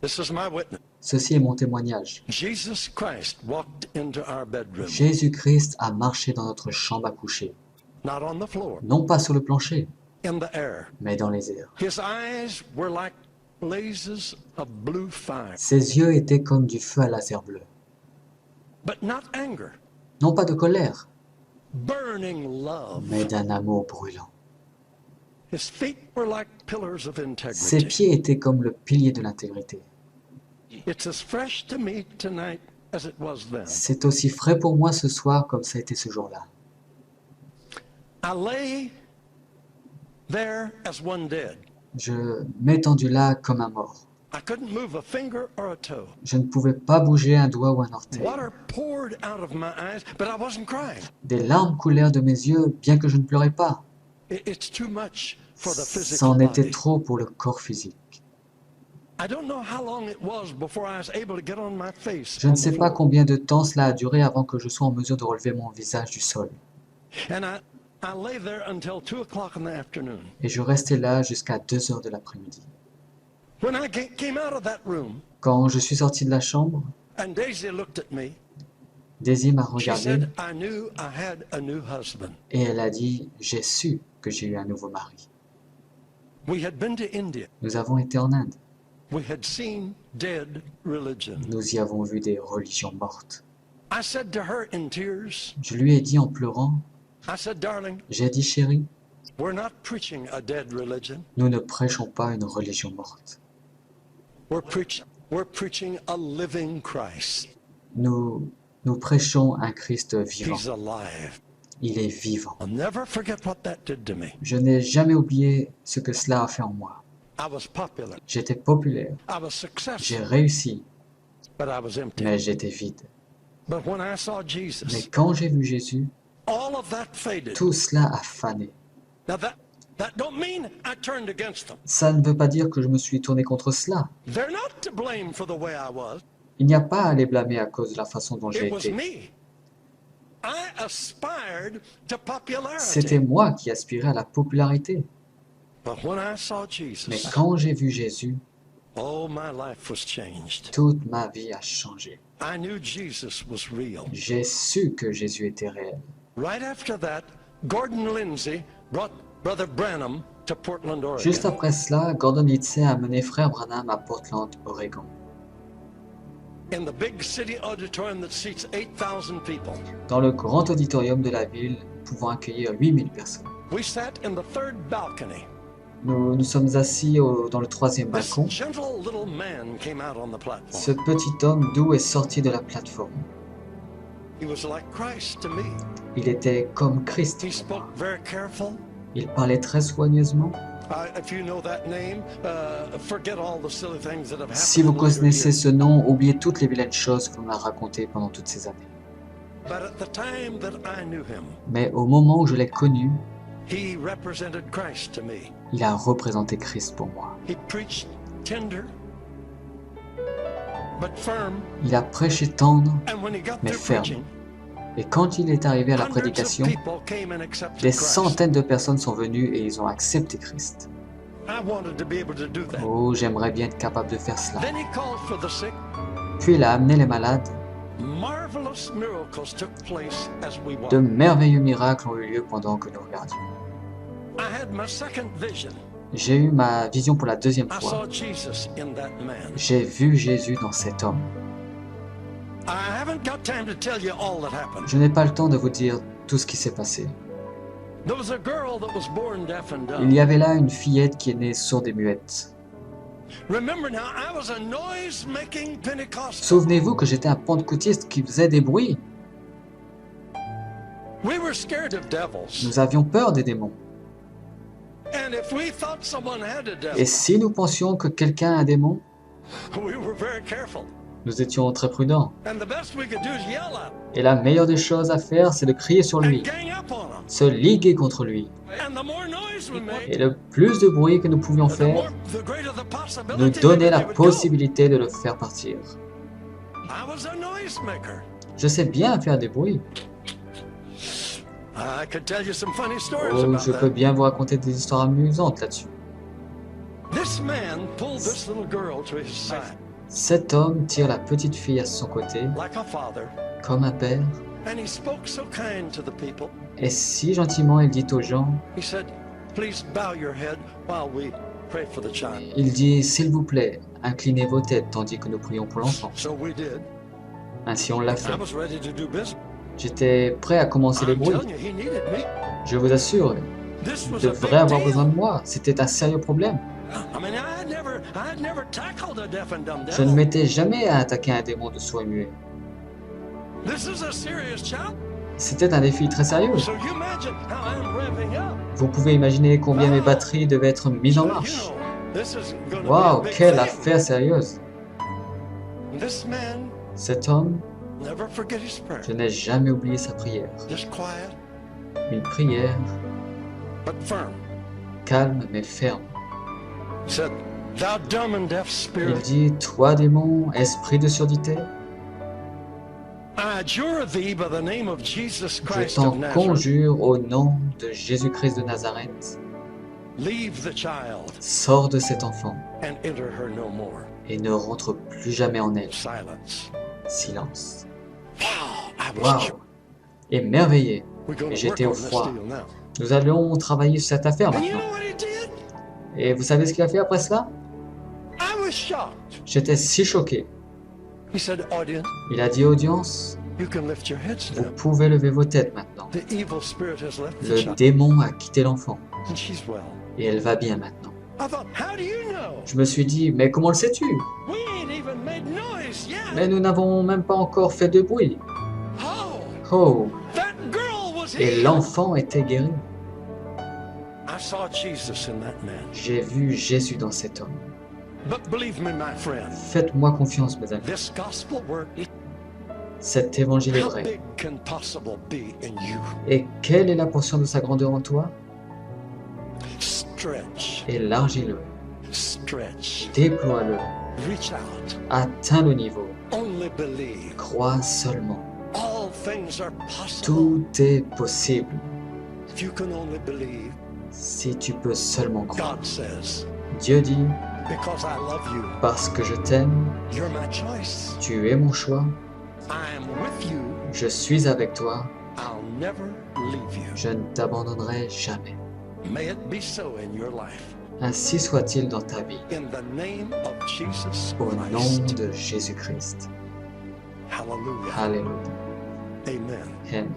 Ceci est mon témoignage. Jésus-Christ a marché dans notre chambre à coucher, non pas sur le plancher, mais dans les airs. Ses yeux étaient comme du feu à laser bleu. Non pas de colère, mais d'un amour brûlant. Ses pieds étaient comme le pilier de l'intégrité. C'est aussi frais pour moi ce soir comme ça a été ce jour-là. Je m'étendus là comme un mort. Je ne pouvais pas bouger un doigt ou un orteil. Des larmes coulèrent de mes yeux, bien que je ne pleurais pas. C'en était trop pour le corps physique. Je ne sais pas combien de temps cela a duré avant que je sois en mesure de relever mon visage du sol. Et je restais là jusqu'à 2 heures de l'après-midi. Quand je suis sorti de la chambre, Daisy m'a regardé et elle a dit « J'ai su que j'ai eu un nouveau mari ». Nous avons été en Inde. Nous y avons vu des religions mortes. Je lui ai dit en pleurant, j'ai dit chérie, nous ne prêchons pas une religion morte. Nous prêchons un Christ vivant. Il est vivant. Je n'ai jamais oublié ce que cela a fait en moi. J'étais populaire. J'ai réussi. Mais j'étais vide. Mais quand j'ai vu Jésus, tout cela a fané. Ça ne veut pas dire que je me suis tourné contre cela. Il n'y a pas à les blâmer à cause de la façon dont j'ai été. C'était moi qui aspirais à la popularité. Mais quand j'ai vu Jésus, toute ma vie a changé. J'ai su que Jésus était réel. Juste après cela, Gordon Lindsay a amené Frère Branham à Portland, Oregon. Dans le grand auditorium de la ville, pouvant accueillir 8000 personnes. Nous sommes assis dans le 3e balcon. Ce petit homme doux est sorti de la plateforme. Il était comme Christ. Il parlait très soigneusement. Si vous connaissez ce nom, oubliez toutes les vilaines choses qu'on a racontées pendant toutes ces années. Mais au moment où je l'ai connu, il a représenté Christ pour moi. Il a prêché tendre, mais ferme. Et quand il est arrivé à la prédication, des centaines de personnes sont venues et ils ont accepté Christ. Oh, j'aimerais bien être capable de faire cela. Puis il a amené les malades. De merveilleux miracles ont eu lieu pendant que nous regardions. J'ai eu ma vision pour la 2e fois. J'ai vu Jésus dans cet homme. Je n'ai pas le temps de vous dire tout ce qui s'est passé. Il y avait là une fillette qui est née sourde et muette. Souvenez-vous que j'étais un pentecôtiste qui faisait des bruits. Nous avions peur des démons. Et si nous pensions que quelqu'un a un démon, nous étions très prudents. Et la meilleure des choses à faire, c'est de crier sur lui, se liguer contre lui. Et le plus de bruit que nous pouvions faire, nous donnait la possibilité de le faire partir. Je sais bien faire des bruits. Oh, je peux bien vous raconter des histoires amusantes là-dessus. Cet homme tire la petite fille à son côté, comme un père, et si gentiment il dit aux gens, il dit, s'il vous plaît, inclinez vos têtes tandis que nous prions pour l'enfant. Ainsi on l'a fait. J'étais prêt à commencer les bruits. Je vous assure, il devrait avoir besoin de moi. C'était un sérieux problème. Je ne m'étais jamais attaqué à un démon de sourd et muet. C'était un défi très sérieux. Vous pouvez imaginer combien mes batteries devaient être mises en marche. Waouh, quelle affaire sérieuse. Cet homme, je n'ai jamais oublié sa prière. Une prière calme mais ferme. Il dit, toi démon, esprit de surdité, je t'en conjure au nom de Jésus-Christ de Nazareth, sors de cet enfant et ne rentre plus jamais en elle. Silence. Wow! Émerveillé. Et j'étais au froid. Nous allons travailler sur cette affaire maintenant. Et vous savez ce qu'il a fait après cela? J'étais si choqué. Il a dit, audience, vous pouvez lever vos têtes maintenant. Le démon a quitté l'enfant. Et elle va bien maintenant. Je me suis dit, mais comment le sais-tu? Mais nous n'avons même pas encore fait de bruit. Oh! Et l'enfant était guéri. J'ai vu Jésus dans cet homme. Faites-moi confiance, mes amis. Cet évangile est vrai. Et quelle est la portion de sa grandeur en toi? Élargis-le. Déploie-le. Atteins le niveau. Crois seulement. Tout est possible. Si tu peux seulement croire. Dieu dit, parce que je t'aime, tu es mon choix, je suis avec toi, je ne t'abandonnerai jamais. Ainsi soit-il dans ta vie, au nom de Jésus-Christ. Alléluia. Amen.